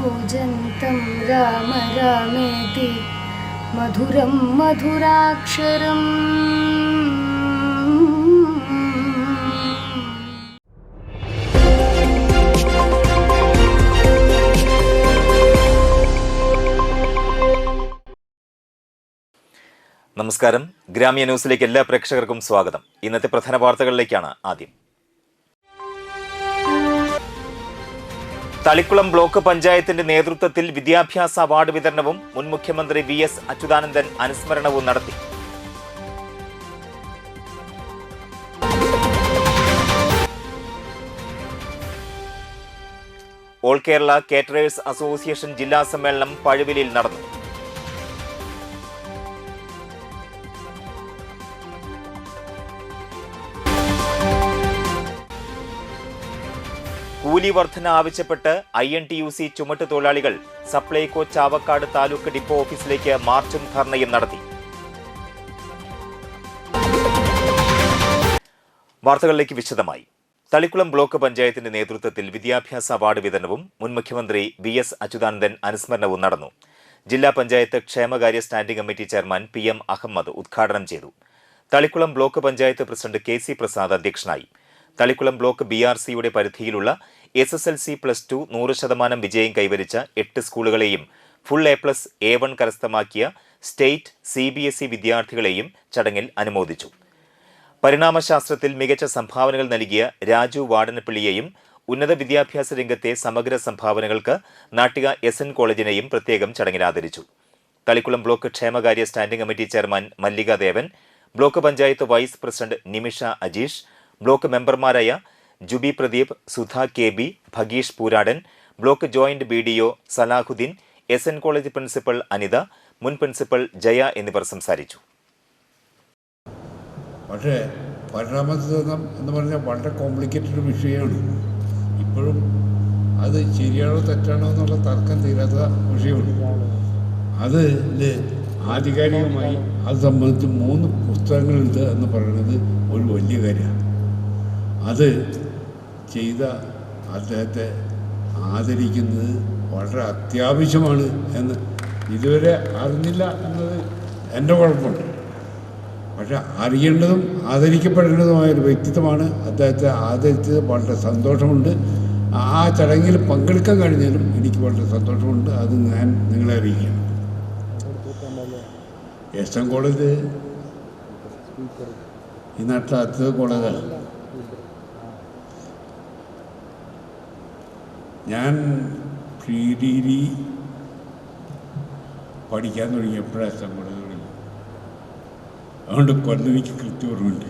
കൂജന്തം രാമ രാമേതി മധുരം മധുരാക്ഷരം. നമസ്കാരം. ഗ്രാമീയ ന്യൂസിലേക്ക് എല്ലാ പ്രേക്ഷകർക്കും സ്വാഗതം. ഇന്നത്തെ പ്രധാന വാർത്തകളിലേക്കാണ് ആദ്യം. തളിക്കുളം ബ്ലോക്ക് പഞ്ചായത്തിന്റെ നേതൃത്വത്തിൽ വിദ്യാഭ്യാസ അവാർഡ് വിതരണവും മുൻ മുഖ്യമന്ത്രി VS അച്യുതാനന്ദൻ അനുസ്മരണവും നടത്തി. ഓൾ കേരള കേറ്ററേഴ്സ് അസോസിയേഷൻ ജില്ലാ സമ്മേളനം പഴുവിലിൽ നടന്നു. കൂലി വർധന ആവശ്യപ്പെട്ട് INTUC ചുമട്ട് തൊഴിലാളികൾ സപ്ലൈകോ ചാവക്കാട് താലൂക്ക് ഡിപ്പോ ഓഫീസിലേക്ക് മാർച്ചും ധർണയും നടത്തി. വാർത്തകളിലേക്ക് വിശദമായി. തളിക്കുളം ബ്ലോക്ക് പഞ്ചായത്തിന്റെ നേതൃത്വത്തിൽ വിദ്യാഭ്യാസ അവാർഡ് വിതരണവും മുൻ മുഖ്യമന്ത്രി VS അച്യുതാനന്ദൻ അനുസ്മരണവും നടന്നു. ജില്ലാ പഞ്ചായത്ത് ക്ഷേമകാര്യ standing committee chairman PM Ahammed ഉദ്ഘാടനം ചെയ്തു. Thalikkulam block panchayat president KC Prasad അധ്യക്ഷനായി. തളിക്കുളം ബ്ലോക്ക് BRCയുടെ പരിധിയിലുള്ള SSLC +2 100% വിജയം കൈവരിച്ച 8 സ്കൂളുകളെയും ഫുൾ A+ A1 കരസ്ഥമാക്കിയ സ്റ്റേറ്റ് CBSE വിദ്യാർത്ഥികളെയും ചടങ്ങിൽ അനുമോദിച്ചു. പരിണാമശാസ്ത്രത്തിൽ മികച്ച സംഭാവനകൾ നൽകിയ രാജു വാടനപ്പള്ളിയെയും ഉന്നത വിദ്യാഭ്യാസ രംഗത്തെ സമഗ്ര സംഭാവനകൾക്ക് നാട്ടിക SN കോളേജിനെയും പ്രത്യേകം ചടങ്ങിൽ ആദരിച്ചു. തളിക്കുളം ബ്ലോക്ക് ക്ഷേമകാര്യ standing committee chairman Mallika Devan, block panchayat vice president Nimisha Ajeesh, block മെമ്പർമാരായ Juby Pradeep, Sudha KB, Bhageesh Pooradan, block joint BDO Salahuddin, SN college principal Anitha, മുൻ പ്രിൻസിപ്പൽ ജയ എന്നിവർ സംസാരിച്ചു. പക്ഷേ പരിണാമം എന്ന് പറഞ്ഞാൽ വളരെ കോംപ്ലിക്കേറ്റഡ് വിഷയമാണ്. ഇപ്പോഴും അത് ശരിയാണോ തെറ്റാണോ എന്നുള്ള തർക്കം തീരാത്ത വിഷയമാണ്. അത് ആധികാരികമായി അത് സംബന്ധിച്ച് 3 പുസ്തകങ്ങളുണ്ട് എന്ന് പറയുന്നത് ഒരു വലിയ കാര്യമാണ്. അത് ചെയ്ത അദ്ദേഹത്തെ ആദരിക്കുന്നത് വളരെ അത്യാവശ്യമാണ് എന്ന് ഇതുവരെ അറിഞ്ഞില്ല എന്നത് എൻ്റെ കുഴപ്പമുണ്ട്. പക്ഷെ അറിയേണ്ടതും ആദരിക്കപ്പെടേണ്ടതുമായൊരു വ്യക്തിത്വമാണ്. അദ്ദേഹത്തെ ആദരിച്ചത് വളരെ സന്തോഷമുണ്ട്. ആ ചടങ്ങിൽ പങ്കെടുക്കാൻ കഴിഞ്ഞാലും എനിക്ക് വളരെ സന്തോഷമുണ്ട്. അത് ഞാൻ നിങ്ങളെ അറിയിക്കുകയാണ്. SN കോളേജ് ഈ നാട്ടിലെ അടുത്ത കോളേജാണ്. ഞാൻ PDD പഠിക്കാൻ തുടങ്ങിയപ്പോഴാണ് SN കോളേജ് തുടങ്ങി. അതുകൊണ്ട് കൊല്ലം എനിക്ക് കൃത്യം ഓർമ്മയുണ്ട്.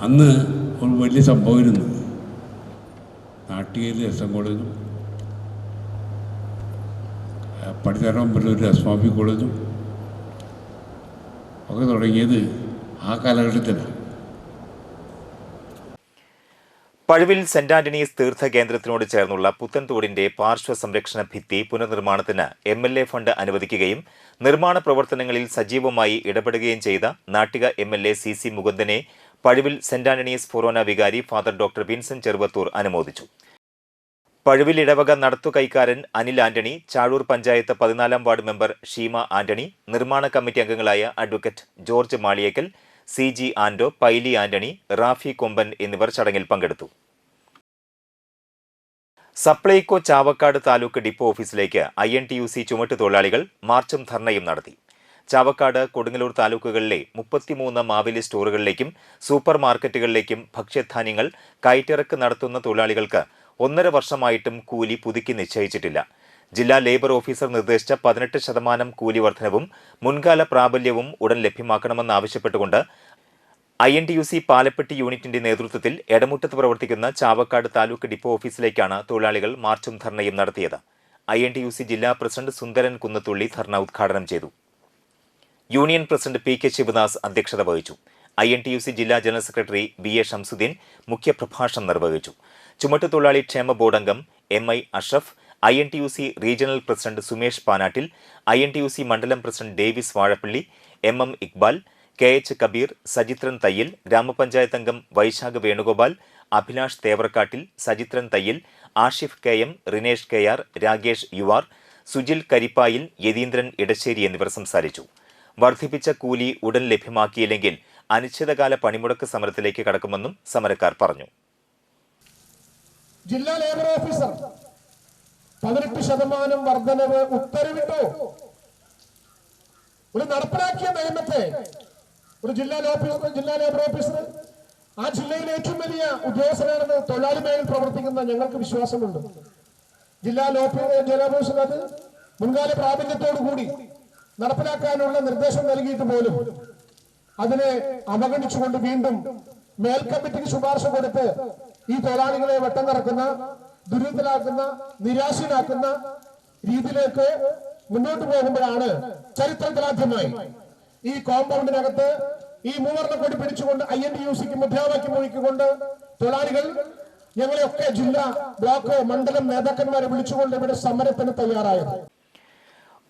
അന്ന് ഒരു വലിയ സംഭവമായിരുന്നു. നാട്ടികയിൽ SN കോളേജും പടിഞ്ഞാറമ്പലൂർ അസ്മാബി കോളേജും ഒക്കെ തുടങ്ങിയത് ആ കാലഘട്ടത്തിലാണ്. പഴുവിൽ സെന്റ് ആന്റണീസ് തീർത്ഥ കേന്ദ്രത്തിനോട് ചേർന്നുള്ള പുത്തൻതോടിന്റെ പാർശ്വ സംരക്ഷണ ഭിത്തി പുനർനിർമ്മാണത്തിന് MLA ഫണ്ട് അനുവദിക്കുകയും നിർമ്മാണ പ്രവർത്തനങ്ങളിൽ സജീവമായി ഇടപെടുകയും ചെയ്ത നാട്ടിക MLA CC മുകുന്ദനെ പഴുവിൽ സെന്റ് ആന്റണീസ് ഫൊറോന വികാരി ഫാദർ ഡോക്ടർ വിൻസെന്റ് ചെറുവത്തൂർ അനുമോദിച്ചു. പഴുവിൽ ഇടവക നടത്തുകൈക്കാരൻ അനിൽ ആന്റണി, ചാഴൂർ പഞ്ചായത്ത് 14-ാം വാർഡ് മെമ്പർ ഷീമ ആന്റണി, നിർമ്മാണ കമ്മിറ്റി അംഗങ്ങളായ advocate George Maliyekkal, CG Anto, Paily Antony, Rafi Komban എന്നിവർ ചടങ്ങിൽ പങ്കെടുത്തു. സപ്ലൈകോ ചാവക്കാട് താലൂക്ക് ഡിപ്പോ ഓഫീസിലേക്ക് INTUC ചുമട്ട് തൊഴിലാളികൾ മാർച്ചും ധർണയും നടത്തി. ചാവക്കാട്, കൊടുങ്ങല്ലൂർ താലൂക്കുകളിലെ 33 മാവേലി സ്റ്റോറുകളിലേക്കും സൂപ്പർ മാർക്കറ്റുകളിലേക്കും ഭക്ഷ്യധാന്യങ്ങൾ കയറ്റിറക്ക് നടത്തുന്ന തൊഴിലാളികൾക്ക് 1.5 വർഷമായിട്ടും കൂലി പുതുക്കി നിശ്ചയിച്ചിട്ടില്ല. ജില്ലാ ലേബർ ഓഫീസർ നിർദ്ദേശിച്ച 18% കൂലി വർധനവും മുൻകാല പ്രാബല്യവും ഉടൻ ലഭ്യമാക്കണമെന്നാവശ്യപ്പെട്ടുകൊണ്ട് INTUC പാലപ്പെട്ടി യൂണിറ്റിന്റെ നേതൃത്വത്തിൽ എടമുട്ടത്ത് പ്രവർത്തിക്കുന്ന ചാവക്കാട് താലൂക്ക് ഡിപ്പോ ഓഫീസിലേക്കാണ് തൊഴിലാളികൾ മാർച്ചും ധർണയും നടത്തിയത്. INTUC ജില്ലാ പ്രസിഡന്റ് സുന്ദരൻ കുന്നത്തുള്ളി ധർണ ഉദ്ഘാടനം ചെയ്തു. യൂണിയൻ പ്രസിഡന്റ് PK ശിവദാസ് അധ്യക്ഷത വഹിച്ചു. INTUC ജില്ലാ ജനറൽ സെക്രട്ടറി BA ഷംസുദ്ദീൻ മുഖ്യപ്രഭാഷണം നിർവഹിച്ചു. ചുമട്ടുതൊഴിലാളി ക്ഷേമ ബോർഡ് അംഗം MI Ashraf, INTUC regional president Sumesh Panattil, INTUC മണ്ഡലം president Davis Vazhappally, MM Iqbal, KH Kabeer, Sajithran Thayyil, ഗ്രാമപഞ്ചായത്ത് അംഗം Vaishakh Venugopal, Abhilash തേവർക്കാട്ടിൽ, Sajithran Thayyil, Ashif KM, Rinesh KR, Rakesh UR, Sujil Karippayil, Yatheendran Edasseri എന്നിവർ സംസാരിച്ചു. വർദ്ധിപ്പിച്ച കൂലി ഉടൻ ലഭ്യമാക്കിയില്ലെങ്കിൽ അനിശ്ചിതകാല പണിമുടക്ക് സമരത്തിലേക്ക് കടക്കുമെന്നും സമരക്കാർ പറഞ്ഞു. ജില്ലാ ലേബർ ഓഫീസർ 18% വർധനവ് ഉത്തരവിട്ടു. ഒരു നടപ്പിലാക്കിയ നിയമത്തെ ഒരു ജില്ലാ ലേബർ ഓഫീസർ ആ ജില്ലയിലെ ഏറ്റവും വലിയ ഉദ്യോഗസ്ഥനാണെന്ന് തൊഴിലാളി മേഖലയിൽ പ്രവർത്തിക്കുന്ന ഞങ്ങൾക്ക് വിശ്വാസമുണ്ട്. ജില്ലാ ലേബർ ഓഫീസർ അത് മുൻകാല പ്രാബല്യത്തോടു കൂടി നടപ്പിലാക്കാനുള്ള നിർദ്ദേശം നൽകിയിട്ട് പോലും അതിനെ അവഗണിച്ചുകൊണ്ട് വീണ്ടും മേൽ കമ്മിറ്റിക്ക് ശുപാർശ കൊടുത്ത് ഈ തൊഴിലാളികളെ വട്ടം കറക്കുന്ന, ദുരിതത്തിലാക്കുന്ന, നിരാശയിലാക്കുന്ന രീതിയിലേക്ക് മുന്നോട്ട് പോകുമ്പോഴാണ് ചരിത്രത്തിലാദ്യമായി ഈ കോമ്പൗണ്ടിനകത്ത് ഈ മൂവർണ്ണ കൊടി പിടിച്ചുകൊണ്ട് INTUCക്ക് മുദ്രാവാക്യം ഒഴിക്കൊണ്ട് തൊഴിലാളികൾ ഞങ്ങളെയൊക്കെ ജില്ലാ, ബ്ലോക്ക്, മണ്ഡലം നേതാക്കന്മാരെ വിളിച്ചുകൊണ്ട് ഇവിടെ സമരത്തിന് തയ്യാറായത്.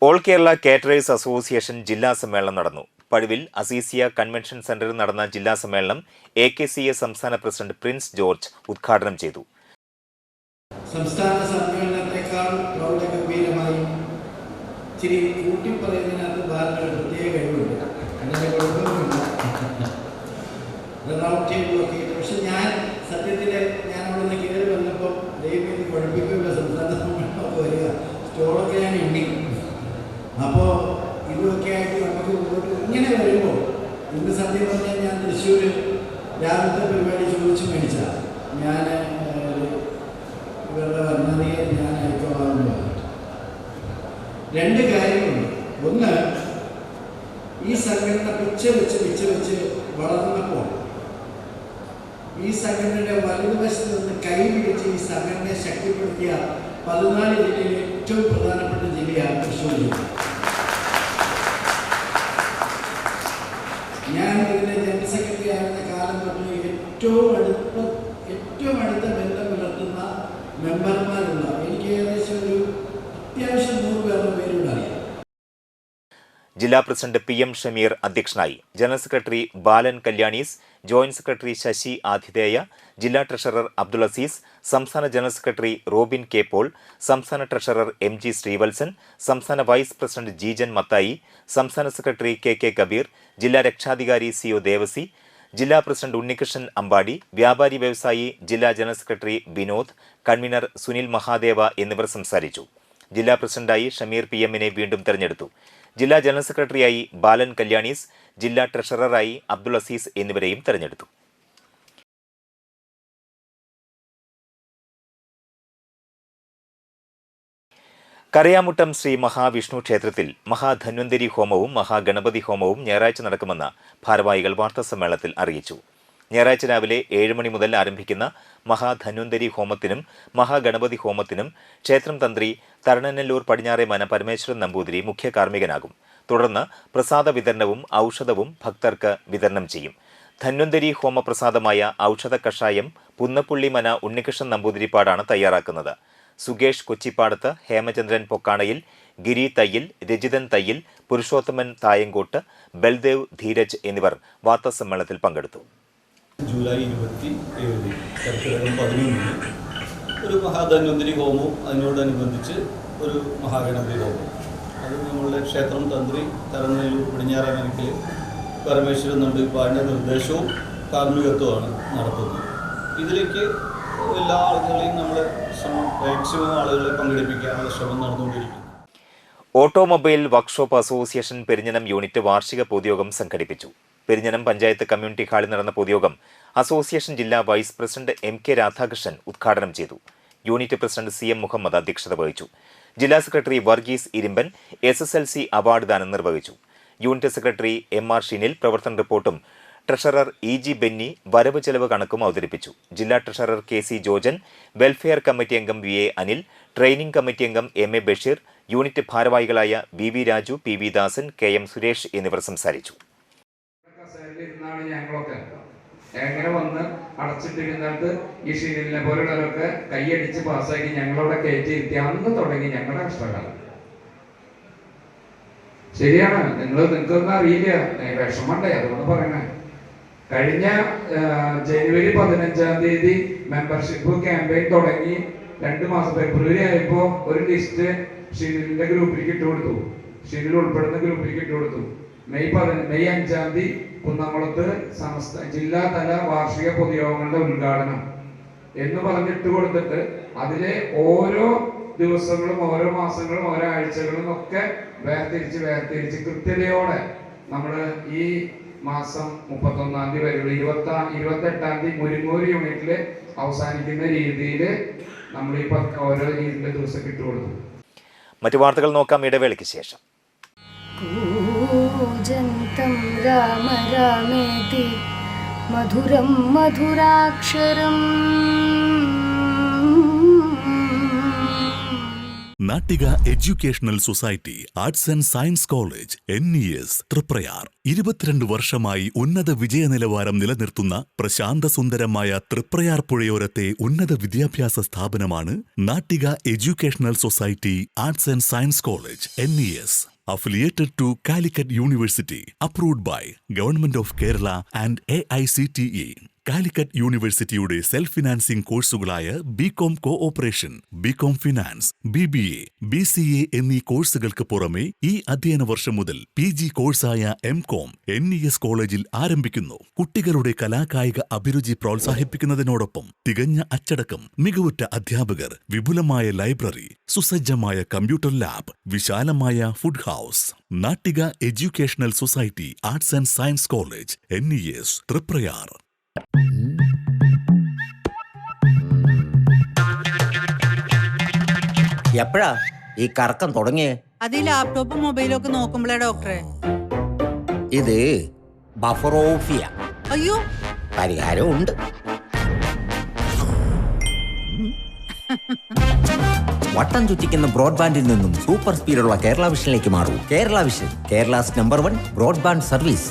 ഓൾ കേരള കാറ്ററേഴ്സ് അസോസിയേഷൻ ജില്ലാ സമ്മേളനം നടന്നു. പഴുവിൽ അസീസിയ കൺവെൻഷൻ സെന്ററിൽ നടന്ന ജില്ലാ സമ്മേളനം AKCA സംസ്ഥാന പ്രസിഡന്റ് പ്രിൻസ് ജോർജ് ഉദ്ഘാടനം ചെയ്തു. സംസ്ഥാന സമ്മേളനത്തെക്കാൾ പ്രൗഢഗംഭീരമായി ഇച്ചിരി കൂട്ടി പറയുന്നതിനകത്ത് ഭാരതത്തിന് പ്രത്യേക കഴിവുണ്ട്. അങ്ങനെ കുഴപ്പമൊന്നുമില്ല, റൗണ്ട് ടേബിളൊക്കെ ഇട്ട്. പക്ഷെ ഞാൻ സത്യത്തിൽ അവിടെ നിന്ന് കയറി വന്നപ്പോൾ ദൈവം പഠിപ്പിക്കില്ല, സംസ്ഥാന സമ്മേളനമൊക്കെ വരിക, സ്റ്റോളൊക്കെ ഞാൻ എണ്ണി. അപ്പോൾ ഇതൊക്കെ ആയിട്ട് നമുക്ക് മുന്നോട്ട് ഇങ്ങനെ വരുമ്പോൾ ഇന്ന് സത്യം പറഞ്ഞാൽ ഞാൻ തൃശ്ശൂർ രാവിലത്തെ പരിപാടി ചോദിച്ചു മേടിച്ചാൽ ഞാൻ ഇവരുടെ വർണ്ണതയെ ഞാൻ അയക്കോളാമെന്ന് പറഞ്ഞു. രണ്ട് കാര്യങ്ങളുണ്ട്. ഒന്ന്, ഈ സംഘടന പിച്ച വെച്ച് വളർന്നപ്പോൾ ഈ സംഘടനയുടെ വലതുവശത്ത് നിന്ന് കൈപിടിച്ച് ഈ സംഘടനയെ ശക്തിപ്പെടുത്തിയ 14 ജില്ലയിലെ ഏറ്റവും പ്രധാനപ്പെട്ട ജില്ലയാണ് തൃശ്ശൂർ ജില്ല. ഞാൻ ഇതിൻ്റെ ജനറൽ സെക്രട്ടറി ആയിരുന്ന കാലം തൊട്ട് ഏറ്റവും അടുത്ത ബന്ധം പുലർത്തുന്ന മെമ്പർമാരുള്ള എനിക്ക് ഏകദേശം ഒരു അത്യാവശ്യം 100 പേരുടെ അറിയാം. ജില്ലാ പ്രസിഡന്റ് PM ഷമീർ അധ്യക്ഷനായി. General secretary Balan Kalyanis, joint secretary Sasi ആതിഥേയ, ജില്ലാ ട്രഷറർ അബ്ദുൾ അസീസ്, സംസ്ഥാന general secretary Robin K. Paul, സംസ്ഥാന ട്രഷറർ MG ശ്രീവത്സൻ, സംസ്ഥാന വൈസ് പ്രസിഡന്റ് ജീജൻ മത്തായി, സംസ്ഥാന സെക്രട്ടറി KK കബീർ, ജില്ലാ രക്ഷാധികാരി CO ദേവസി, ജില്ലാ പ്രസിഡന്റ് ഉണ്ണികൃഷ്ണൻ അമ്പാടി, വ്യാപാരി വ്യവസായി ജില്ലാ general secretary Vinod, convener Sunil Mahadeva എന്നിവർ സംസാരിച്ചു. ജില്ലാ പ്രസിഡന്റായി ഷമീർ PM-നെ വീണ്ടും തെരഞ്ഞെടുത്തു. ജില്ലാ ജനറൽ സെക്രട്ടറിയായി ബാലൻ കല്യാണീസ്, ജില്ലാ ട്രഷററായി അബ്ദുൾ അസീസ് എന്നിവരെയും തെരഞ്ഞെടുത്തു. കരയാമുട്ടം ശ്രീ മഹാവിഷ്ണു ക്ഷേത്രത്തിൽ മഹാധന്വന്തരി ഹോമവും മഹാഗണപതി ഹോമവും ഞായറാഴ്ച നടക്കുമെന്ന് ഭാരവാഹികൾ വാർത്താസമ്മേളനത്തിൽ അറിയിച്ചു. ഞായറാഴ്ച രാവിലെ 7 മണി മുതൽ ആരംഭിക്കുന്ന മഹാധന്വന്തരി ഹോമത്തിനും മഹാഗണപതി ഹോമത്തിനും ക്ഷേത്രം തന്ത്രി തരണനെല്ലൂർ പടിഞ്ഞാറെ മന പരമേശ്വരൻ നമ്പൂതിരി മുഖ്യ കാർമ്മികനാകും. തുടർന്ന് പ്രസാദ വിതരണവും ഔഷധവും ഭക്തർക്ക് വിതരണം ചെയ്യും. ധന്വന്തരി ഹോമപ്രസാദമായ ഔഷധ കഷായം പുന്നപ്പുള്ളി മന ഉണ്ണികൃഷ്ണൻ നമ്പൂതിരിപ്പാടാണ് തയ്യാറാക്കുന്നത്. സുകേഷ് കൊച്ചിപ്പാടത്ത്, ഹേമചന്ദ്രൻ പൊക്കാണയിൽ, ഗിരി തയ്യിൽ, രജിതൻ തയ്യിൽ, പുരുഷോത്തമൻ തായങ്കോട്ട്, ബൽദേവ് ധീരജ് എന്നിവർ വാർത്താസമ്മേളനത്തിൽ പങ്കെടുത്തു. ജൂലൈ 27 കർക്കിടകം 11 ഒരു മഹാധന്വന്തരി ഹോമവും അതിനോടനുബന്ധിച്ച് ഒരു മഹാഗണപതി ഹോമം, അത് നമ്മളുടെ ക്ഷേത്രം തന്ത്രി തരണനെല്ലൂർ പടിഞ്ഞാറെ മനക്കിൽ പരമേശ്വരൻ നമ്പൂതിരിപ്പാടിൻ്റെ നിർദ്ദേശവും കാർമ്മികത്വമാണ് നടത്തുന്നത്. ഇതിലേക്ക് എല്ലാ ആളുകളെയും നമ്മൾ മാക്സിമം ആളുകളെ പങ്കെടുപ്പിക്കാനുള്ള ശ്രമം നടന്നുകൊണ്ടിരിക്കുന്നു. Automobile workshop association Perinjanam unit വാർഷിക പൊതുയോഗം സംഘടിപ്പിച്ചു. പെരിഞ്ഞനം പഞ്ചായത്ത് കമ്മ്യൂണിറ്റി ഹാളിൽ നടന്ന പൊതുയോഗം അസോസിയേഷൻ ജില്ലാ വൈസ് പ്രസിഡന്റ് MK രാധാകൃഷ്ണൻ ഉദ്ഘാടനം ചെയ്തു. യൂണിറ്റ് പ്രസിഡന്റ് CM മുഹമ്മദ് അധ്യക്ഷത വഹിച്ചു. ജില്ലാ സെക്രട്ടറി വർഗീസ് ഇരിമ്പൻ SSLC അവാർഡ് ദാനം നിർവഹിച്ചു. യൂണിറ്റ് സെക്രട്ടറി MR ഷിനിൽ പ്രവർത്തന റിപ്പോർട്ടും ട്രഷറർ EG ബെന്നി വരവ് ചെലവ് കണക്കും അവതരിപ്പിച്ചു. ജില്ലാ treasurer KC Jojan, welfare committee അംഗം VA അനിൽ, ട്രെയിനിംഗ് കമ്മിറ്റി അംഗം MA ബഷീർ, യൂണിറ്റ് ഭാരവാഹികളായ VV രാജു, PV ദാസൻ, KM സുരേഷ് എന്നിവർ സംസാരിച്ചു. എങ്ങനെ വന്ന് അടച്ചിട്ടിരുന്നിട്ട് ഈ ഷീലിനെ പോലുള്ളവരൊക്കെ കൈയടിച്ച് പാസ്സാക്കി ഞങ്ങളവിടെ കയറ്റിയിരുത്തി അന്ന് തുടങ്ങി ഞങ്ങളുടെ കഷ്ടകാലം. ശരിയാണ്, നിങ്ങൾക്കൊന്നും അറിയില്ല, വിഷമണ്ടേ, അതുകൊണ്ട് പറയണേ. കഴിഞ്ഞ ജനുവരി 15-ാം തീയതി മെമ്പർഷിപ്പ് ക്യാമ്പയിൻ തുടങ്ങി 2 മാസം ഫെബ്രുവരി ആയപ്പോൾ ഒരു ലിസ്റ്റ് ഷിനിലിന്റെ ഗ്രൂപ്പിലേക്ക് ഇട്ടുകൊടുത്തു. ഷിനിൽ ഉൾപ്പെടുന്ന ഗ്രൂപ്പിലേക്ക് ഇട്ടുകൊടുത്തു. മെയ് 5-ാം തീയതി കുന്നംകുളത്ത് ജില്ലാതല വാർഷിക പൊതുയോഗങ്ങളുടെ ഉദ്ഘാടനം എന്ന് പറഞ്ഞിട്ട് കൊടുത്തിട്ട് അതിലെ ഓരോ ദിവസങ്ങളും ഓരോ മാസങ്ങളും ഓരോ ആഴ്ചകളും ഒക്കെ വേർതിരിച്ച് കൃത്യതയോടെ നമ്മൾ ഈ മാസം 31-ാം തീയതി വരെയുള്ള 28-ാം തീയതി മുരിങ്ങൂർ യൂണിറ്റിൽ അവസാനിക്കുന്ന രീതിയിൽ നമ്മൾ ഈ ഓരോ രീതിയിലെ ദിവസം ഇട്ടുകൊടുത്തു. മറ്റു വാർത്തകൾ നോക്കാം ഇടവേളയ്ക്ക് ശേഷം. കൂജന്തം രാമ രാമേതി മധുരം മധുരാക്ഷരം. Nattika educational society arts and science college NES Thriprayar 22 വർഷമായി ഉന്നത വിജയ നിലവാരം നിലനിർത്തുന്ന പ്രശാന്തസുന്ദരമായ തൃപ്രയാർ പുഴയോരത്തെ ഉന്നത വിദ്യാഭ്യാസ സ്ഥാപനമാണ് Nattika educational society arts and science college NES. Affiliated to Calicut University, approved by Government of Kerala and AICTE. Calicut യൂണിവേഴ്സിറ്റിയുടെ സെൽഫ് ഫിനാൻസിംഗ് കോഴ്സുകളായ BCom cooperation, BCom finance, BBA, BCA എന്നീ കോഴ്സുകൾക്ക് പുറമെ ഈ അധ്യയന വർഷം മുതൽ PG കോഴ്സായ MCom NES കോളേജിൽ ആരംഭിക്കുന്നു. കുട്ടികളുടെ കലാകായിക അഭിരുചി പ്രോത്സാഹിപ്പിക്കുന്നതിനോടൊപ്പം തികഞ്ഞ അച്ചടക്കം, മികവുറ്റ അധ്യാപകർ, വിപുലമായ ലൈബ്രറി, സുസജ്ജമായ കമ്പ്യൂട്ടർ ലാബ്, വിശാലമായ food house. Nattika educational society arts and science college NES Triprayar. എപ്പോഴാ ഈ കറക്കം തുടങ്ങിയേ? അത് ഈ ലാപ്ടോപ്പും മൊബൈലും ഒക്കെ നോക്കുമ്പോഴേ ഡോക്ടറെ. ഇത് ബഫറോഫിയ. അയ്യോ, പരിഹാരം ഉണ്ട്. വട്ടം ചുറ്റിക്കുന്ന ബ്രോഡ്ബാൻഡിൽ നിന്നും സൂപ്പർ സ്പീഡുള്ള കേരള വിഷനിലേക്ക് മാറൂ. Kerala vision, Kerala's number 1 broadband service.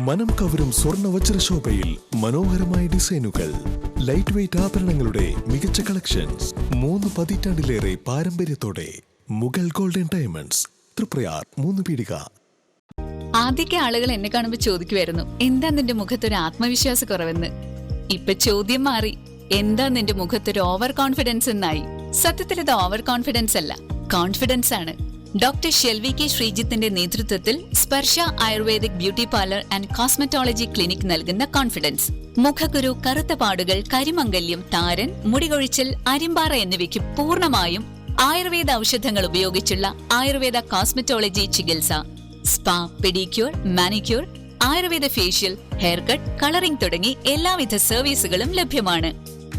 മനം കവരും സ്വർണ്ണ വജ്രശോഭയിൽ മനോഹരമായ ഡിസൈനുകൾ, ലൈറ്റ് വെയ്റ്റ് ആഭരണങ്ങളുടെ മികച്ച കളക്ഷൻസ്, 3 പതിറ്റാണ്ടിലേറെ പാരമ്പര്യത്തോടെ മുഗൾ ഗോൾഡൻ ഡയമണ്ട്സ്, തൃപ്രയാർ 3 പീടിക. ആദ്യമൊക്കെ ആളുകൾ എന്നെ കാണുമ്പോൾ ചോദിക്കുമായിരുന്നു, എന്താ നിന്റെ മുഖത്തൊരു ആത്മവിശ്വാസ കുറവെന്ന്. ഇപ്പൊ ചോദ്യം മാറി, എന്താ നിന്റെ മുഖത്തൊരു ഓവർ കോൺഫിഡൻസ് എന്നായി. സത്യത്തിൽ ഇത് ഓവർ കോൺഫിഡൻസ് അല്ല, കോൺഫിഡൻസ് ആണ്. ഡോക്ടർ ഷെൽവി കെ ശ്രീജിത്തിന്റെ നേതൃത്വത്തിൽ Sparsha ayurvedic beauty parlour and cosmetology clinic നൽകുന്ന കോൺഫിഡൻസ്. മുഖക്കുരു, കറുത്ത പാടുകൾ, കരിമംഗല്യം, താരൻ, മുടികൊഴിച്ചൽ, അരിമ്പാറ എന്നിവയ്ക്ക് പൂർണ്ണമായും ആയുർവേദ ഔഷധങ്ങൾ ഉപയോഗിച്ചുള്ള ആയുർവേദ കോസ്മെറ്റോളജി ചികിത്സ. Spa, pedicure, manicure, Ayurveda facial, hair cut, colouring തുടങ്ങി എല്ലാവിധ സർവീസുകളും ലഭ്യമാണ്.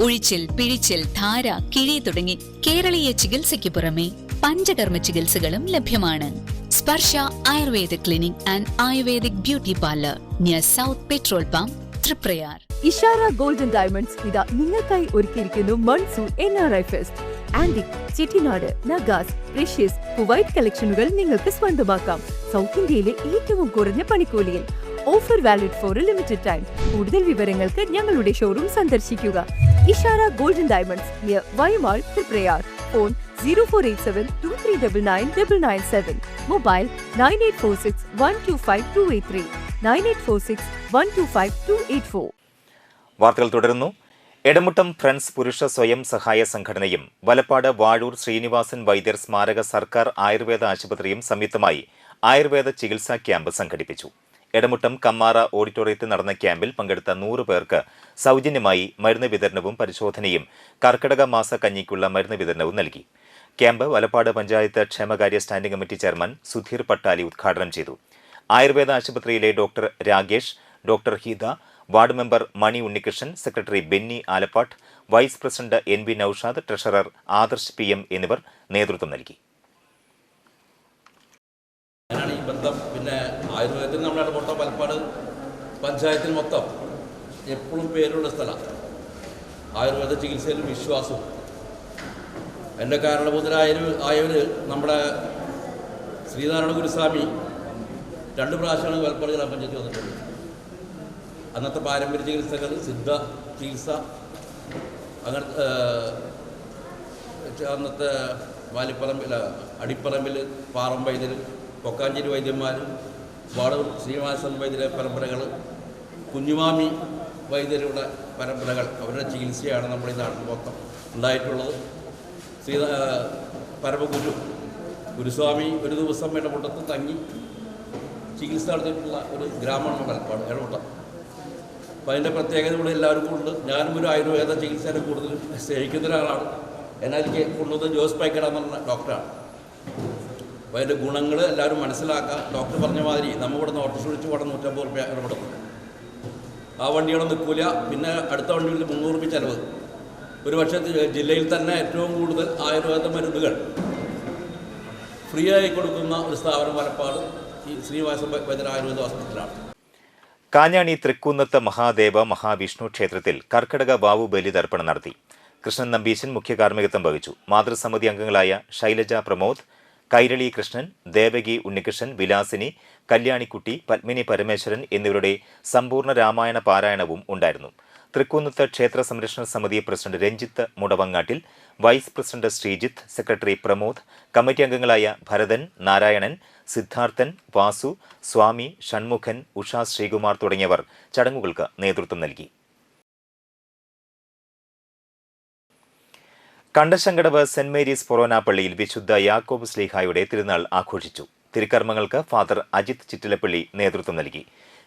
ഉഴിച്ചിൽ, പിഴിച്ചിൽ, ധാര, കിഴി തുടങ്ങി കേരളീയ ചികിത്സയ്ക്ക് പുറമെ പഞ്ചകർമ്മ ചികിത്സകളും ലഭ്യമാണ്. Sparsha Ayurveda clinic and ayurvedic beauty parlour near south petrol pump, Thriprayar. Ishara golden diamonds ഇതാ നിങ്ങൾക്കായി ഒരുക്കിയിരിക്കുന്നു monsoon NRI fest. Antique, Chettinad, Nagas, precious, Kuwait കളക്ഷനുകൾ നിങ്ങൾക്ക് സ്വന്തമാക്കാം. സൗത്ത് ഇന്ത്യയിലെ ഏറ്റവും കുറഞ്ഞ പണിക്കൂലിയിൽ. Offer valid for a limited time. കൂടുതൽ വിവരങ്ങൾക്ക് ഞങ്ങളുടെ ഷോറൂം സന്ദർശിക്കുക. Ishara golden diamonds near Y Mall, Thriprayar. Phone 0487239997. Mobile 9846125283, 9846125284. വാർത്തകൾ തുടരുന്നു. എടമുട്ടം ഫ്രണ്ട്സ് പുരുഷ സ്വയം സഹായ സംഘടനയും വലപ്പാട് വാഴൂർ ശ്രീനിവാസൻ വൈദ്യർ സ്മാരക സർക്കാർ ആയുർവേദ ആശുപത്രിയും സംയുക്തമായി ആയുർവേദ ചികിത്സാ ക്യാമ്പ് സംഘടിപ്പിച്ചു. എടമുട്ടം കമ്മാറ ഓഡിറ്റോറിയത്തിൽ നടന്ന ക്യാമ്പിൽ പങ്കെടുത്ത 100 പേർക്ക് സൗജന്യമായി മരുന്ന് വിതരണവും പരിശോധനയും കർക്കിടക മാസ കഞ്ഞിക്കുള്ള മരുന്ന് വിതരണവും നൽകി. ക്യാമ്പ് വലപ്പാട് പഞ്ചായത്ത് ക്ഷേമകാര്യ standing committee chairman Sudheer Pattali ഉദ്ഘാടനം ചെയ്തു. ആയുർവേദ ആശുപത്രിയിലെ doctor Ragesh, doctor Hitha, ward member Mani Unnikrishnan, secretary Benny Alappatt, vice president NB Noushad, treasurer Adarsh PM എന്നിവർ നേതൃത്വം നൽകി. അങ്ങനെയാണ് ഈ ബന്ധം. പിന്നെ ആയുർവേദത്തിൽ നമ്മുടെ ഇടപെട്ട പലപ്പാട് പഞ്ചായത്തിൽ മൊത്തം എപ്പോഴും പേരുള്ള സ്ഥലമാണ്. ആയുർവേദ ചികിത്സയിലും വിശ്വാസവും. എൻ്റെ കാരണഭൂതരായവർ നമ്മുടെ ശ്രീനാരായണ ഗുരുസ്വാമി 2 പ്രാവശ്യമാണ് വലപ്പാട് ഗ്രാമപഞ്ചായത്ത് വന്നിട്ടുണ്ട്. അന്നത്തെ പാരമ്പര്യ ചികിത്സകൾ, സിദ്ധ ചികിത്സ, അങ്ങനത്തെ അന്നത്തെ വാലിപ്പറമ്പിൽ, അടിപ്പറമ്പിൽ പാറം വൈദ്യർ, കൊക്കാഞ്ചേരി വൈദ്യന്മാർ, വാടൂർ ശ്രീനിവാസൻ വൈദ്യരുടെ പരമ്പരകൾ, കുഞ്ഞുമാമി വൈദ്യരുടെ പരമ്പരകൾ, അവരുടെ ചികിത്സയാണ് നമ്മുടെ ഈ നാട്ടിൽ മൊത്തം ഉണ്ടായിട്ടുള്ളത്. പരമഗുരു ഗുരുസ്വാമി ഒരു ദിവസം ഇടപെട്ടത്ത് തങ്ങി ചികിത്സ നടത്തിയിട്ടുള്ള ഒരു ഗ്രാമമാണ് വലപ്പാട് ഇടപെട്ടം. അപ്പോൾ അതിൻ്റെ പ്രത്യേകത ഇവിടെ എല്ലാവർക്കും ഉണ്ട്. ഞാനും ഒരു ആയുർവേദ ചികിത്സയെ കൂടുതൽ സ്നേഹിക്കുന്ന ഒരാളാണ്. എന്നാൽ എനിക്ക് കൊണ്ടുവന്നത് ജോസ് പൈക്കട എന്ന് പറഞ്ഞ ഡോക്ടറാണ്. അപ്പോൾ അതിൻ്റെ ഗുണങ്ങൾ എല്ലാവരും മനസ്സിലാക്കുക. ഡോക്ടർ പറഞ്ഞ മാതിരി നമ്മളിവിടെ നിന്ന് ഓട്ടോ വിളിച്ച് ഇവിടെ 150 രൂപ ഇടപെടുന്നു. ആ വണ്ടിയോടെ നിൽക്കില്ല. പിന്നെ അടുത്ത വണ്ടിയിൽ 300 രൂപ ചിലവ്. ഒരു പക്ഷേ ജില്ലയിൽ തന്നെ ഏറ്റവും കൂടുതൽ ആയുർവേദ മരുന്നുകൾ ഫ്രീ ആയി കൊടുക്കുന്ന ഒരു സ്ഥാപനം വലപ്പാട് ഈ ശ്രീനിവാസ വൈദ്യർ ആയുർവേദ ഹോസ്പിറ്റലാണ്. കാഞ്ഞാണി തൃക്കുന്നത്ത് മഹാദേവ മഹാവിഷ്ണു ക്ഷേത്രത്തിൽ കർക്കിടക വാവു ബലി തർപ്പണം നടത്തി. കൃഷ്ണൻ നമ്പീശൻ മുഖ്യ കാർമ്മികത്വം വഹിച്ചു. മാതൃസമിതി അംഗങ്ങളായ ശൈലജ പ്രമോദ്, കൈരളി കൃഷ്ണൻ, ദേവകി ഉണ്ണികൃഷ്ണൻ, വിലാസിനി, കല്യാണിക്കുട്ടി, പത്മിനി പരമേശ്വരൻ എന്നിവരുടെ സമ്പൂർണ്ണ രാമായണ പാരായണവും ഉണ്ടായിരുന്നു. തൃക്കുന്നത്ത് ക്ഷേത്ര സംരക്ഷണ സമിതി president Ranjith Mudavangattil, vice president Sreejith, secretary Pramod, committee അംഗങ്ങളായ ഭരതൻ, നാരായണൻ, സിദ്ധാർത്ഥൻ, വാസു, സ്വാമി, ഷൺമുഖൻ, ഉഷ ശ്രീകുമാർ തുടങ്ങിയവർ ചടങ്ങുകൾക്ക് നേതൃത്വം നൽകി. കണ്ടശങ്കടവ് സെന്റ് മേരീസ് ഫൊറോന പള്ളിയിൽ വിശുദ്ധ യാക്കോബ് ശ്ലീഹായുടെ തിരുനാൾ ആഘോഷിച്ചു. തിരുക്കർമ്മങ്ങൾക്ക് ഫാദർ അജിത് ചിറ്റിലപ്പള്ളി നേതൃത്വം നൽകി.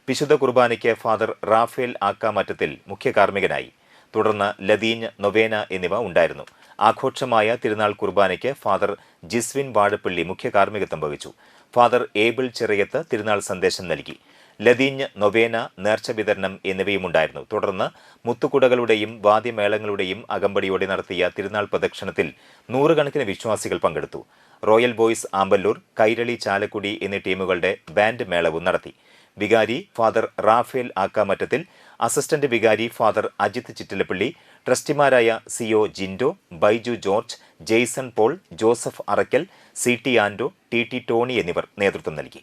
വിശുദ്ധ കുർബാനയ്ക്ക് ഫാദർ റാഫേൽ ആക്കാമറ്റത്തിൽ മുഖ്യ കാർമ്മികനായി. തുടർന്ന് ലതീഞ്ഞ്, നൊവേന എന്നിവ ഉണ്ടായിരുന്നു. ആഘോഷമായ തിരുനാൾ കുർബാനയ്ക്ക് ഫാദർ ജിസ്വിൻ വാഴപ്പള്ളി മുഖ്യ കാർമ്മികത്വം വഹിച്ചു. ഫാദർ ഏബിൾ ചെറിയത്ത് തിരുനാൾ സന്ദേശം നൽകി. ലതീഞ്ഞ്, നൊവേന, നേർച്ച വിതരണം എന്നിവയുമുണ്ടായിരുന്നു. തുടർന്ന് മുത്തുകുടകളുടെയും വാദ്യമേളങ്ങളുടെയും അകമ്പടിയോടെ നടത്തിയ തിരുനാൾ പ്രദക്ഷിണത്തിൽ 100 കണക്കിന് വിശ്വാസികൾ പങ്കെടുത്തു. റോയൽ ബോയ്സ് ആമ്പല്ലൂർ, കൈരളി ചാലക്കുടി എന്നീ ടീമുകളുടെ ബാൻഡ് മേളവും നടത്തി. വികാരി ഫാദർ റാഫേൽ ആക്കാമറ്റത്തിൽ, അസിസ്റ്റന്റ് വികാരി ഫാദർ അജിത് ചിറ്റിലപ്പള്ളി, ട്രസ്റ്റിമാരായ CO Jindo, Baiju George, Jaison Paul, Joseph Arakkal, CT Ando, TT Tony എന്നിവർ നേതൃത്വം നൽകി.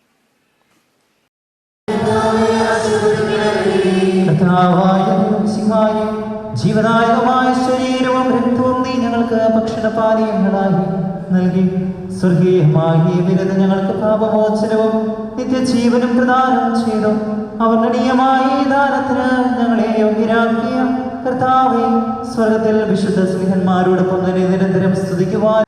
ജീവനായകമായ ശരീരവും രക്തവും നീ ഞങ്ങൾക്ക് ഭക്ഷണപാനീയങ്ങളായി നൽകി. സ്വർഗീയമായ ഈ വിരുന്ന് ഞങ്ങൾക്ക് പാപമോചനവും നിത്യജീവനും പ്രദാനം ചെയ്തു. അവർണ്ണനീയമായ ഈ ദാനത്തിന് ഞങ്ങളെ യോഗ്യരാക്കിയ കർത്താവേ, സ്വർഗത്തിൽ വിശുദ്ധ സ്നേഹന്മാരോടൊപ്പം തന്നെ നിരന്തരം സ്തുതിക്കുവാൻ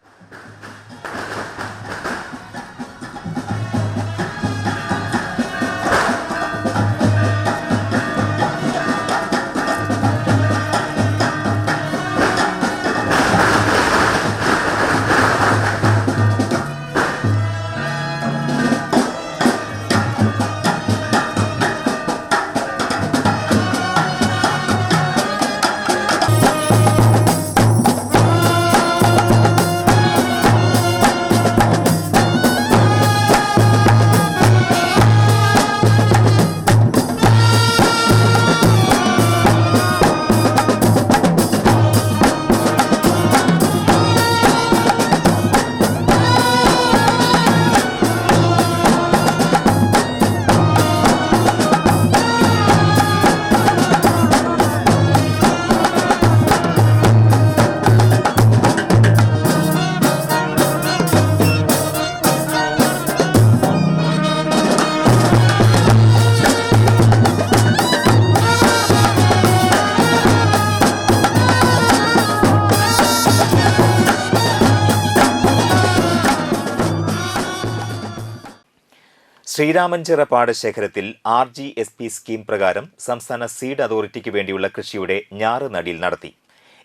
ശ്രീരാമൻചിറ പാടശേഖരത്തിൽ RGSP സ്കീം പ്രകാരം സംസ്ഥാന സീഡ് അതോറിറ്റിക്ക് വേണ്ടിയുള്ള കൃഷിയുടെ ഞാറ് നടീൽ നടത്തി.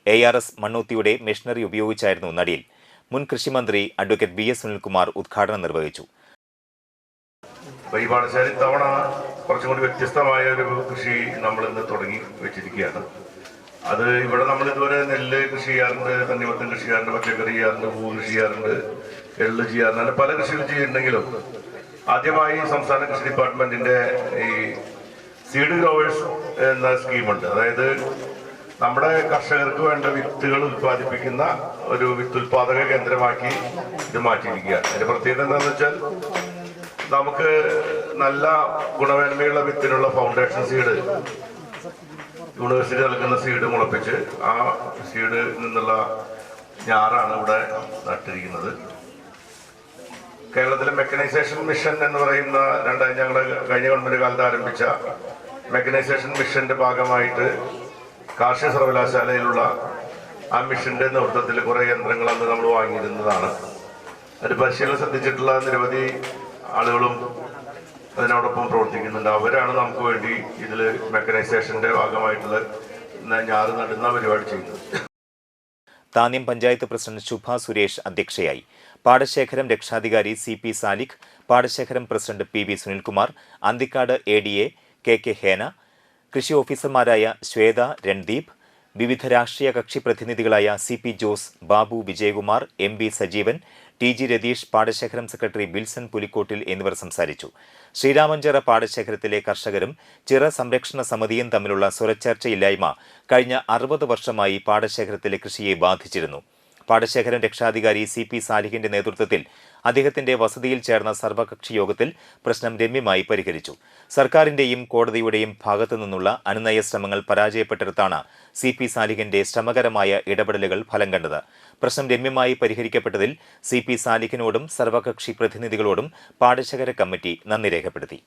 ARS മണ്ണൂത്തിയുടെ മെഷീനറി ഉപയോഗിച്ചായിരുന്നു നടീൽ. മുൻ കൃഷിമന്ത്രി അഡ്വക്കേറ്റ് BS സുനിൽകുമാർ ഉദ്ഘാടനം നിർവഹിച്ചു. അപ്പോൾ ഈ പാടശേഖരം ഇത്തവണ കുറച്ചും കൂടി വ്യത്യസ്തമായ ഒരു കൃഷി നമ്മൾ ഇന്ന് തുടങ്ങി വെച്ചിരിക്കുകയാണ്. അത് ഇവിടെ നമ്മൾ ഇതുവരെ നെല്ല് കൃഷി ചെയ്യാറുണ്ട്, തണ്ണിമത്തൻ കൃഷി ചെയ്യാറുണ്ട്, പച്ചക്കറി ചെയ്യാറുണ്ട്, പൂ കൃഷി ചെയ്യാറുണ്ട്, എള്ള് ചെയ്യാറുണ്ട്, അങ്ങനെ പല കൃഷികൾ ചെയ്യുന്നുണ്ടെങ്കിലും ആദ്യമായി സംസ്ഥാന കൃഷി ഡിപ്പാർട്ട്മെന്റിന്റെ ഈ സീഡ് ഗ്രോവേഴ്സ് എന്ന സ്കീമുണ്ട്. അതായത് നമ്മുടെ കർഷകർക്ക് വേണ്ട വിത്തുകൾ ഉൽപ്പാദിപ്പിക്കുന്ന ഒരു വിത്തുൽപാദക കേന്ദ്രമാക്കി ഇത് മാറ്റിയിരിക്കുകയാണ്. അതിന്റെ പ്രത്യേകത എന്താണെന്ന് വെച്ചാൽ നമുക്ക് നല്ല ഗുണമേന്മയുള്ള വിത്തിനുള്ള ഫൗണ്ടേഷൻ സീഡ് യൂണിവേഴ്സിറ്റി നൽകുന്ന സീഡ് മുളപ്പിച്ച് ആ സീഡിൽ നിന്നുള്ള ഞാറാണ് ഇവിടെ നട്ടിരിക്കുന്നത്. കേരളത്തിലെ മെക്കനൈസേഷൻ മിഷൻ എന്ന് പറയുന്ന ഞങ്ങളുടെ കഴിഞ്ഞ ഗവൺമെന്റ് കാലത്ത് ആരംഭിച്ച മെക്കനൈസേഷൻ മിഷന്റെ ഭാഗമായിട്ട് കാർഷിക സർവകലാശാലയിലുള്ള ആ മിഷന്റെ നേതൃത്വത്തിൽ കുറെ യന്ത്രങ്ങൾ അന്ന് നമ്മൾ വാങ്ങിയിരുന്നതാണ്. അതിന് പരിശീലനം ശ്രദ്ധിച്ചിട്ടുള്ള നിരവധി ആളുകളും അതിനോടൊപ്പം പ്രവർത്തിക്കുന്നുണ്ട്. അവരാണ് നമുക്ക് വേണ്ടി ഇതിൽ മെക്കനൈസേഷന്റെ ഭാഗമായിട്ടുള്ള ഞാറ് നടുന്ന പരിപാടി ചെയ്യുന്നത്. താന്യം പഞ്ചായത്ത് പ്രസിഡന്റ് ശുഭ സുരേഷ് അധ്യക്ഷയായി. പാടശേഖരം രക്ഷാധികാരി CP സാലിഖ്, പാടശേഖരം president PV Sunilkumar, Anthikad ADA KK Hena, കൃഷി ഓഫീസർമാരായ ശ്വേത രൺദീപ്, വിവിധ രാഷ്ട്രീയ കക്ഷി പ്രതിനിധികളായ CP Jose, Babu Vijayakumar, MB Sajeevan, TG Ratheesh, പാടശേഖരം സെക്രട്ടറി ബിൽസൺ പുലിക്കോട്ടിൽ എന്നിവർ സംസാരിച്ചു. ശ്രീരാമഞ്ചിറ പാടശേഖരത്തിലെ കർഷകരും ചിറ സംരക്ഷണ സമിതിയും തമ്മിലുള്ള സ്വരച്ചേർച്ചയില്ലായ്മ കഴിഞ്ഞ 60 വർഷമായി പാടശേഖരത്തിലെ കൃഷിയെ ബാധിച്ചിരുന്നു. പാടശേഖരം രക്ഷാധികാരി CP സാലിഹിന്റെ നേതൃത്വത്തിൽ അദ്ദേഹത്തിന്റെ വസതിയിൽ ചേർന്ന സർവകക്ഷി യോഗത്തിൽ പ്രശ്നം രമ്യമായി പരിഹരിച്ചു. സർക്കാരിന്റെയും കോടതിയുടെയും ഭാഗത്തു നിന്നുള്ള അനുനയ ശ്രമങ്ങൾ പരാജയപ്പെട്ടിടത്താണ് CP സാലിഹിന്റെ ശ്രമകരമായ ഇടപെടലുകൾ ഫലം കണ്ടത്. പ്രശ്നം രമ്യമായി പരിഹരിക്കപ്പെട്ടതിൽ CP സാലിഹിനോടും സർവകക്ഷി പ്രതിനിധികളോടും പാടശേഖര കമ്മിറ്റി നന്ദി രേഖപ്പെടുത്തി.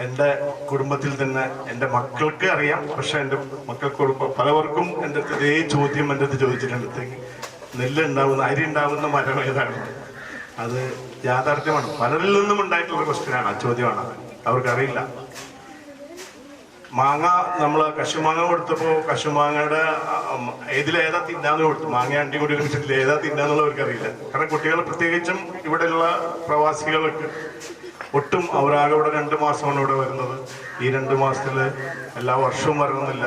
എൻ്റെ കുടുംബത്തിൽ തന്നെ എൻ്റെ മക്കൾക്ക് അറിയാം, പക്ഷെ എൻ്റെ മക്കൾക്ക് പലവർക്കും എൻ്റെ അടുത്ത് ഇതേ ചോദ്യം എൻ്റെ അടുത്ത് ചോദിച്ചിട്ടുണ്ട്. നെല്ല് ഉണ്ടാവുന്ന അരി ഉണ്ടാവുന്ന മരം ഏതാണ്? അത് യാഥാർത്ഥ്യമാണ്. പലരിൽ നിന്നും ഉണ്ടായിട്ടുള്ള ക്വസ്റ്റ്യനാണ്, ആ ചോദ്യമാണ്. അവർക്കറിയില്ല. മാങ്ങ നമ്മൾ കശുമാങ്ങ കൊടുത്തപ്പോൾ കശുമാങ്ങയുടെ ഏതിലേതാ തിന്നാന്ന് കൊടുത്തു. മാങ്ങ അണ്ടി കൂടി ഒരുമിച്ചിട്ടില്ല, ഏതാ തിന്നാന്നുള്ളവർക്ക് അറിയില്ല. കാരണം കുട്ടികൾ, പ്രത്യേകിച്ചും ഇവിടെയുള്ള പ്രവാസികൾക്ക് ഒട്ടും അവരാകെ ഇവിടെ 2 മാസമാണ് ഇവിടെ വരുന്നത്. ഈ 2 മാസത്തിൽ എല്ലാ വർഷവും വരണമെന്നില്ല,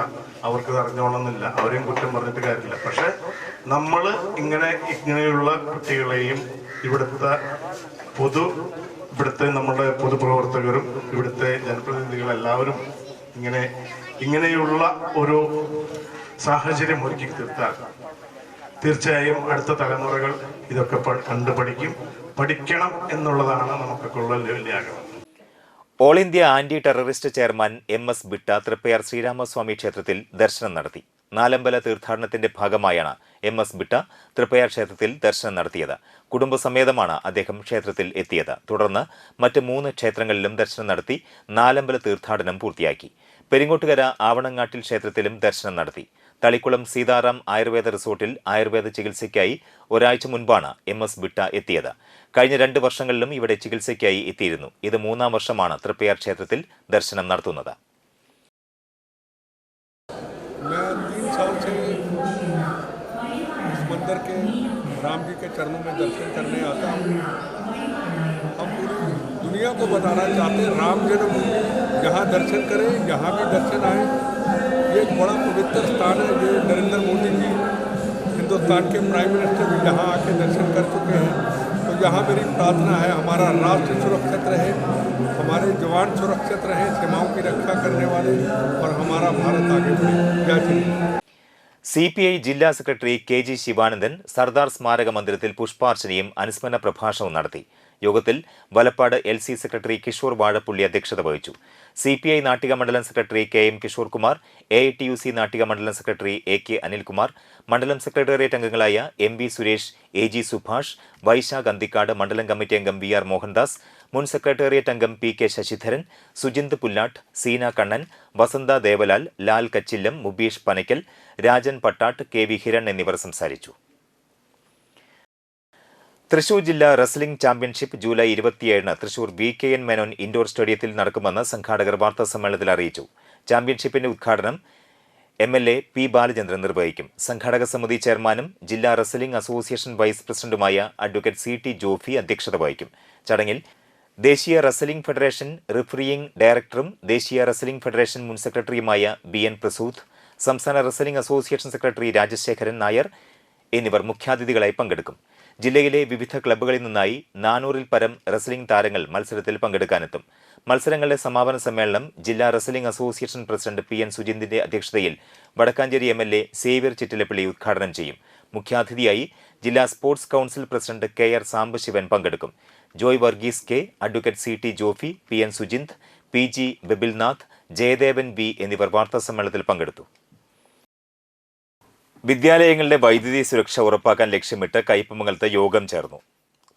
അവർക്ക് അറിഞ്ഞോളണമെന്നില്ല. അവരെയും കുറ്റം പറഞ്ഞിട്ട് കാര്യമില്ല. പക്ഷെ നമ്മൾ ഇങ്ങനെയുള്ള കുട്ടികളെയും ഇവിടുത്തെ നമ്മുടെ പൊതുപ്രവർത്തകരും ഇവിടുത്തെ ജനപ്രതിനിധികളെല്ലാവരും ഇങ്ങനെയുള്ള ഒരു സാഹചര്യം ഒരുക്കി തീർത്താൽ തീർച്ചയായും അടുത്ത തലമുറകൾ ഇതൊക്കെ കണ്ടു പഠിക്കണം എന്നുള്ളതാണ് നമുക്കുള്ള വലിയ ആഗ്രഹം. All India anti terrorist chairman MS Bitta Thriprayar Sreeramaswamy ക്ഷേത്രത്തിൽ ദർശനം നടത്തി. നാലമ്പല തീർത്ഥാടനത്തിന്റെ ഭാഗമായാണ് MS ബിട്ട തൃപ്പയാർ ക്ഷേത്രത്തിൽ ദർശനം നടത്തിയത്. കുടുംബസമേതമാണ് അദ്ദേഹം ക്ഷേത്രത്തിൽ എത്തിയത്. തുടർന്ന് മറ്റ് 3 ക്ഷേത്രങ്ങളിലും ദർശനം നടത്തി നാലമ്പല തീർത്ഥാടനം പൂർത്തിയാക്കി. പെരിങ്ങോട്ടുകര ആവണങ്ങാട്ടിൽ ക്ഷേത്രത്തിലും ദർശനം നടത്തി. തളിക്കുളം സീതാറാം ആയുർവേദ റിസോർട്ടിൽ ആയുർവേദ ചികിത്സയ്ക്കായി ഒരാഴ്ച മുൻപാണ് MS ബിട്ട എത്തിയത്. കഴിഞ്ഞ 2 വർഷങ്ങളിലും ഇവിടെ ചികിത്സയ്ക്കായി എത്തിയിരുന്നു. ഇത് 3ാം വർഷമാണ് തൃപ്പയാർ ക്ഷേത്രത്തിൽ ദർശനം നടത്തുന്നത്. मंदिर के राम जी के चरणों में दर्शन करने आता हूँ। हम पूरी दुनिया को बताना चाहते हैं राम जन्मभूमि यहाँ दर्शन करें, यहाँ भी दर्शन आए। ये एक बड़ा पवित्र स्थान है। जो नरेंद्र मोदी जी हिंदुस्तान के प्राइम मिनिस्टर भी यहाँ आके दर्शन कर चुके हैं। तो यहाँ मेरी प्रार्थना है हमारा राष्ट्र सुरक्षित रहे, हमारे जवान सुरक्षित रहें, सीमाओं की रक्षा करने वाले, और हमारा भारत आगे बढ़े। जय श्री राम। CPI ജില്ലാ സെക്രട്ടറി KG ശിവാനന്ദൻ സർദാർ സ്മാരക മന്ദിരത്തിൽ പുഷ്പാർച്ചനയും അനുസ്മരണ പ്രഭാഷണവും നടത്തി. യോഗത്തിൽ വലപ്പാട് LC സെക്രട്ടറി കിഷോർ വാഴപ്പുള്ളി അധ്യക്ഷത വഹിച്ചു. CPI നാട്ടിക മണ്ഡലം secretary KM Kishore Kumar, AITUC Nattika മണ്ഡലം സെക്രട്ടറി AK അനിൽകുമാർ, മണ്ഡലം സെക്രട്ടേറിയറ്റ് അംഗങ്ങളായ MB സുരേഷ്, AG സുഭാഷ്, വൈശാഖ് അന്തിക്കാട്, മണ്ഡലം കമ്മിറ്റി അംഗം VR മോഹൻദാസ്, മുൻ സെക്രട്ടേറിയറ്റ് അംഗം PK ശശിധരൻ, സുജിന്ത് പുല്ലാട്ട്, സീന കണ്ണൻ, വസന്ത ദേവലാൽ, ലാൽ കച്ചില്ലം, മുബീഷ് പനയ്ക്കൽ, രാജൻ പട്ടാട്ട്, KV ഹിരൺ എന്നിവർ സംസാരിച്ചു. തൃശൂർ ജില്ലാ wrestling championship July 27 Thrissur VKN Menon indoor സ്റ്റേഡിയത്തിൽ നടക്കുമെന്ന് സംഘാടകർ വാർത്താസമ്മേളനത്തിൽ അറിയിച്ചു. ചാമ്പ്യൻഷിപ്പിന്റെ ഉദ്ഘാടനം MLA P ബാലചന്ദ്രൻ നിർവഹിക്കും. സംഘാടക സമിതി ചെയർമാനും ജില്ലാ റെസ്ലിംഗ് അസോസിയേഷൻ വൈസ് പ്രസിഡന്റുമായ അഡ്വക്കേറ്റ് CT ജോഫി അധ്യക്ഷത വഹിക്കും. ചടങ്ങിൽ ദേശീയ റെസ്ലിംഗ് ഫെഡറേഷൻ റിഫറിയിങ് ഡയറക്ടറും ദേശീയ റെസ്ലിംഗ് ഫെഡറേഷൻ മുൻ സെക്രട്ടറിയുമായ BN പ്രസൂദ്, സംസ്ഥാന wrestling association secretary Rajasekharan Nair എന്നിവർ മുഖ്യാതിഥികളായി പങ്കെടുക്കും. ജില്ലയിലെ വിവിധ ക്ലബ്ബുകളിൽ നിന്നായി 400-ൽ പരം റെസ്ലിംഗ് താരങ്ങൾ മത്സരത്തിൽ പങ്കെടുക്കാനെത്തും. മത്സരങ്ങളുടെ സമാപന സമ്മേളനം ജില്ലാ റെസ്ലിംഗ് അസോസിയേഷൻ പ്രസിഡന്റ് PN സുജിന്തിന്റെ അധ്യക്ഷതയിൽ വടക്കാഞ്ചേരി MLA സേവ്യർ ചിറ്റിലപ്പള്ളി ഉദ്ഘാടനം ചെയ്യും. മുഖ്യാതിഥിയായി ജില്ലാ sports council president KR Sambasivan പങ്കെടുക്കും. Joy Varghese K, advocate CT Jofi, PN Sujinth, PG Bibilnath, Jayadevan B എന്നിവർ വാർത്താസമ്മേളനത്തിൽ പങ്കെടുത്തു. വിദ്യാലയങ്ങളിലെ വൈദ്യുതി സുരക്ഷ ഉറപ്പാക്കാൻ ലക്ഷ്യമിട്ട് കയ്പമംഗലത്ത് യോഗം ചേർന്നു.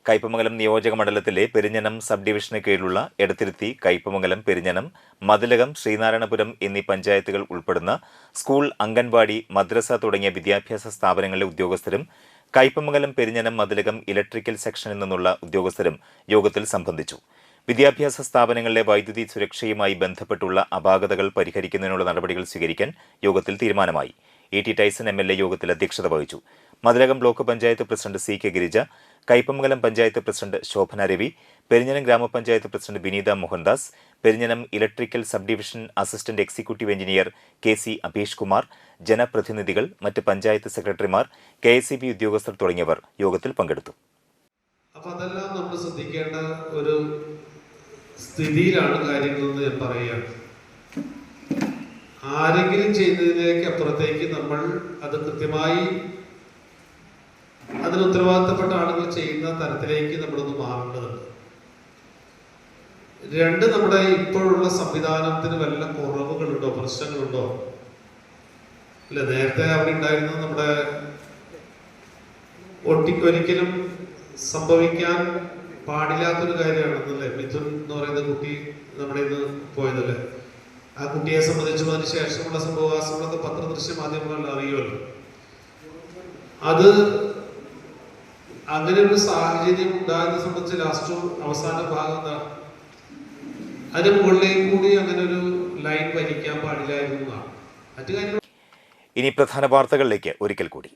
കയ്പമംഗലം നിയോജക മണ്ഡലത്തിലെ പെരിഞ്ഞനം സബ് ഡിവിഷന് കീഴിലുള്ള എടത്തിരുത്തി, കയ്പമംഗലം, പെരിഞ്ഞനം, മതിലകം, ശ്രീനാരായണപുരം എന്നീ പഞ്ചായത്തുകൾ ഉൾപ്പെടുന്ന സ്കൂൾ, അംഗൻവാടി, മദ്രസ തുടങ്ങിയ വിദ്യാഭ്യാസ സ്ഥാപനങ്ങളിലെ ഉദ്യോഗസ്ഥരും കയ്പമംഗലം, പെരിഞ്ഞനം, മതിലകം ഇലക്ട്രിക്കൽ സെക്ഷനിൽ നിന്നുള്ള ഉദ്യോഗസ്ഥരും യോഗത്തിൽ സംബന്ധിച്ചു. വിദ്യാഭ്യാസ സ്ഥാപനങ്ങളിലെ വൈദ്യുതി സുരക്ഷയുമായി ബന്ധപ്പെട്ടുള്ള അപാകതകൾ പരിഹരിക്കുന്നതിനുള്ള നടപടികൾ സ്വീകരിക്കാൻ യോഗത്തിൽ തീരുമാനമായി. ET ടൈസൺ MLA യോഗത്തിൽ അധ്യക്ഷത വഹിച്ചു. Mathilakam block panchayat president CK Girija, Kaipamangalam panchayat president Shobhana Ravi, Perinjanam gram panchayat president Bineetha Mohandas, Perinjanam electrical sub division assistant executive engineer KC Abheesh Kumar, ജനപ്രതിനിധികൾ, മറ്റ് പഞ്ചായത്ത് സെക്രട്ടറിമാർ, KSEB ഉദ്യോഗസ്ഥർ തുടങ്ങിയവർ യോഗത്തിൽ പങ്കെടുത്തു. അപ്പോൾ അതെല്ലാം നമ്മൾ ശ്രദ്ധിക്കേണ്ട ഒരു സ്ഥിതിയിലാണ് കാര്യങ്ങളെന്ന് ഞാൻ പറയുകയാണ്. ആരെങ്കിലും ചെയ്യുന്നതിലേക്ക് അപ്പുറത്തേക്ക് നമ്മൾ അത് കൃത്യമായി അതിന് ഉത്തരവാദിത്തപ്പെട്ട ആളുകൾ ചെയ്യുന്ന തരത്തിലേക്ക് നമ്മളൊന്ന് മാറേണ്ടതുണ്ട്. രണ്ട്, നമ്മുടെ ഇപ്പോഴുള്ള സംവിധാനത്തിന് വല്ല കുറവുകളുണ്ടോ, പ്രശ്നങ്ങളുണ്ടോ? അല്ല, നേരത്തെ അവിടെ ഉണ്ടായിരുന്നത് നമ്മുടെ ഒരിക്കലും സംഭവിക്കാൻ പാടില്ലാത്തൊരു കാര്യമാണെന്നല്ലേ മിഥുൻ എന്ന് പറയുന്ന കുട്ടി നമ്മുടെ ഇന്ന് പോയതല്ലേ. ആ കുട്ടിയെ സംബന്ധിച്ചും അതിന് ശേഷമുള്ള സംഭവവാസങ്ങളൊക്കെ പത്രദൃശ്യ മാധ്യമങ്ങളിൽ അറിയുമല്ലോ. അത് അങ്ങനെ ഒരു സാഹചര്യം ഉണ്ടായതിനെ സംബന്ധിച്ച് ലാസ്റ്റ് അവസാന ഭാഗം അതിന് മുകളിലേക്ക് കൂടി അങ്ങനെ ഒരു ലൈൻ വലിക്കാൻ പാടില്ലായിരുന്നതാണ്. മറ്റു കാര്യങ്ങൾ ഇനി പ്രധാന വാർത്തകളിലേക്ക് ഒരിക്കൽ കൂടി.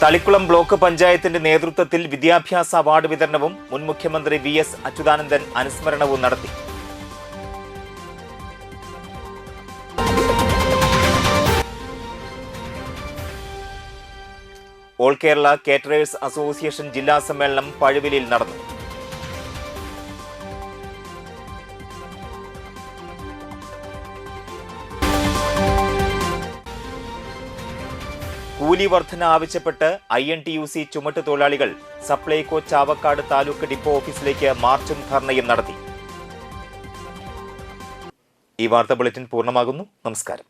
തളിക്കുളം ബ്ലോക്ക് പഞ്ചായത്തിന്റെ നേതൃത്വത്തിൽ വിദ്യാഭ്യാസ അവാർഡ് വിതരണവും മുൻ മുഖ്യമന്ത്രി VS അച്യുതാനന്ദൻ അനുസ്മരണവും നടത്തി. ഓൾ കേരള കേറ്ററേഴ്സ് അസോസിയേഷൻ ജില്ലാ സമ്മേളനം പഴുവിലിൽ നടന്നു. കൂലി വർധന ആവശ്യപ്പെട്ട് INTUC ചുമട്ട് തൊഴിലാളികൾ സപ്ലൈകോ ചാവക്കാട് താലൂക്ക് ഡിപ്പോ ഓഫീസിലേക്ക് മാർച്ചും ധർണയും നടത്തി. ഈ വാർത്താ ബുള്ളറ്റിൻ പൂർണ്ണമാകുന്നു. നമസ്കാരം.